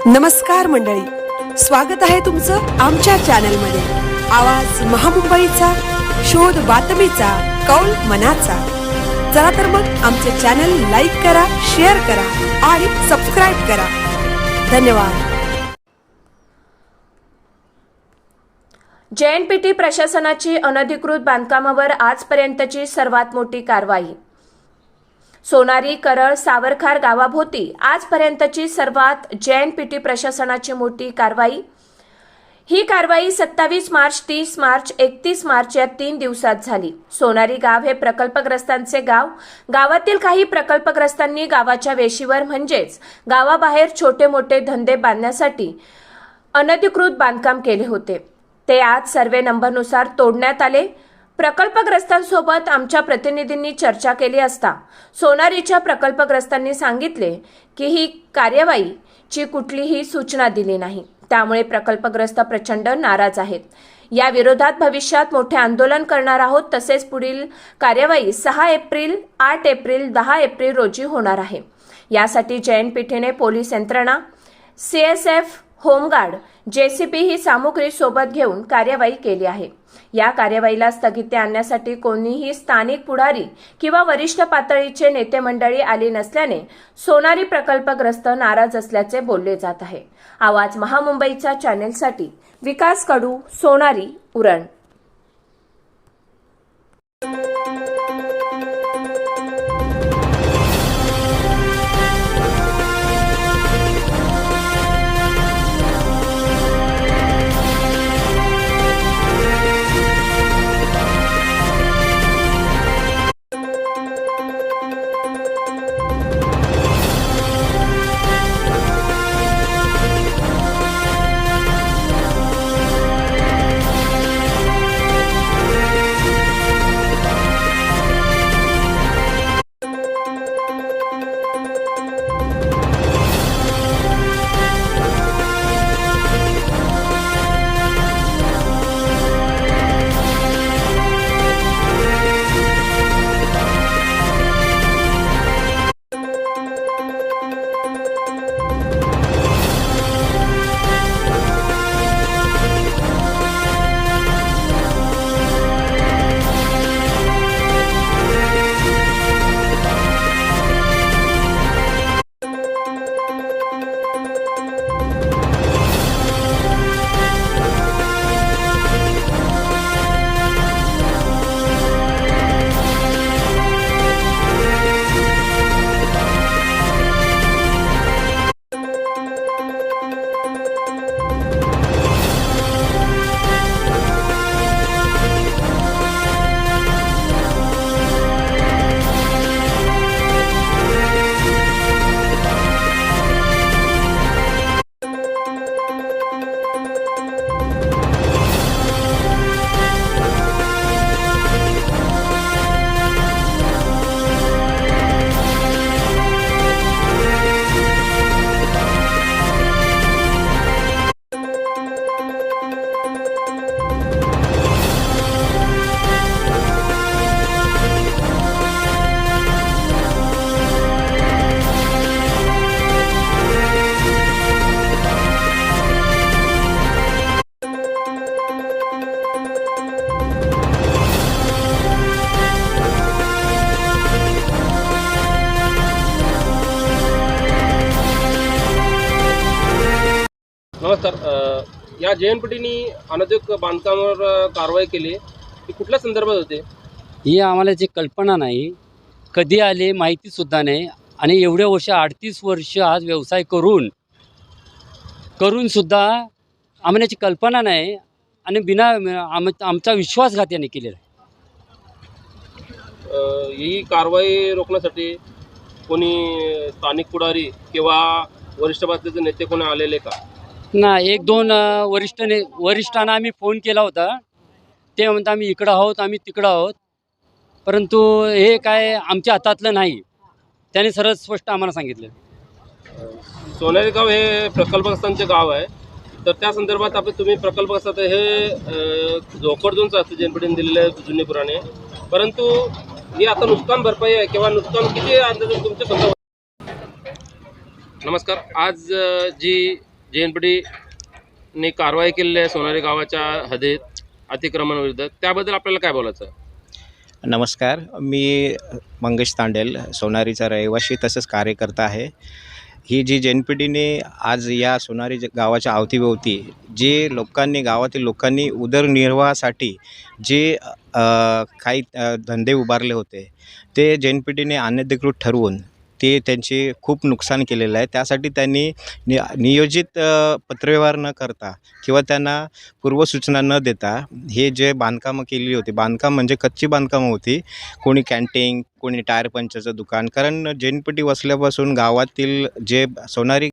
नमस्कार मंडळी, स्वागत आहे तुमचं आमच्या चॅनलमध्ये। आवाज महामुंबईचा, शोध बातमीचा, कौल मनाचा। चला तर मग आमचे चॅनल लाईक करा, शेअर करा आणि सबस्क्राइब करा। धन्यवाद। JNPT प्रशासनाची अनधिकृत बांधकामावर आजपर्यंतची सर्वात मोठी कारवाई। सोनारी, करळ, सावरखार गावाभोवती आजपर्यंतची सर्वात JNPT प्रशासनाची मोठी कारवाई। ही कारवाई 27 मार्च, 30 मार्च, 31 मार्च या 3 दिवसात झाली। सोनारी गाव हे प्रकल्पग्रस्तांचे गाव। गावातील काही प्रकल्पग्रस्तांनी गावाच्या वेशीवर म्हणजेच गावाबाहेर छोटे मोठे धंदे बांधण्यासाठी अनधिकृत बांधकाम केले होते। ते आज सर्वे नंबरनुसार तोडण्यात आले। प्रकल्पग्रस्तांसोबत आमच्या प्रतिनिधींनी चर्चा केली असता सोनारीच्या प्रकल्पग्रस्तांनी सांगितले की ही कार्यवाहीची कुठलीही सूचना दिली नाही, त्यामुळे प्रकल्पग्रस्त प्रचंड नाराज आहेत। या विरोधात भविष्यात मोठे आंदोलन करणार आहोत। तसेच पुढील कार्यवाही 6 एप्रिल, 8 एप्रिल, 10 एप्रिल रोजी होणार आहे। यासाठी JNPTने पोलीस यंत्रणा, CSF, होमगार्ड, JCB ही सामुग्री सोबत घेऊन कार्यवाही केली आहे। या कार्यवाहीला स्थगिती आणण्यासाठी कोणीही स्थानिक पुढारी किंवा वरिष्ठ पातळीचे नेते मंडळी आली नसल्याने सोनारी प्रकल्पग्रस्त नाराज असल्याचे बोलले जात आहे। आवाज महामुंबईच्या चॅनेलसाठी विकास कडू, सोनारी, उरण। नमस्कार। या JNPTनी अनधिकृत बांधकामावर कारवाई केली, ही कुठल्या संदर्भात होते? ही आम्हाला जी कल्पना नाही, कधी आले माहितीसुद्धा नाही। आणि एवढे वर्ष 38 वर्ष आज व्यवसाय करून सुद्धा आम्हाला याची कल्पना नाही आणि आमचा विश्वासघात यांनी केलेला आहे। ही कारवाई रोखण्यासाठी कोणी स्थानिक पुढारी किंवा वरिष्ठ पातळीचे नेते कोणी आलेले का? ना, 1-2 वरिष्ठांना आम्ही फोन केला होता। ते म्हणतात आम्ही इकडं आहोत, आम्ही तिकडं आहोत, परंतु हे काय आमच्या हातातलं नाही, त्याने सरळ स्पष्ट आम्हाला सांगितलं। सोनारी गाव हे प्रकल्पग्रस्तांचे गाव आहे, तर त्या संदर्भात तुम्ही प्रकल्पग्रस्त हे जोखडजोनच असतं JNPTने दिलेलं जुने पुराणे, परंतु ही आता नुकसान भरपाई आहे किंवा नुकसान किती अंदाजे तुमच्या स्वतः? नमस्कार। आज जी JNPTने कारवाई केलेली आहे सोनारी गावाच्या हद्दीत अतिक्रमणाविरुद्ध, त्याबद्दल आपल्याला काय बोलायचं आहे? नमस्कार, मी मंगेश तांडेल, सोनारीचा रहिवासी तसंच कार्यकर्ता आहे. ही जी JNPTने आज या सोनारी गावाच्या अवतीभोवती जे लोकांनी, गावातील लोकांनी उदरनिर्वाहासाठी जे काही धंदे उभारले होते, ते JNPTने अनधिकृत ठरवून ते त्यांचे खूप नुकसान केलेलं आहे. त्यासाठी त्यांनी नियोजित पत्रव्यवहार न करता किंवा त्यांना पूर्वसूचना न देता हे जे बांधकामं केलेली होती, बांधकाम म्हणजे कच्ची बांधकामं होती, कोणी कॅन्टीन, कोणी टायर पंचरचं दुकान. कारण JNPT वसल्यापासून गावातील जे सोनारी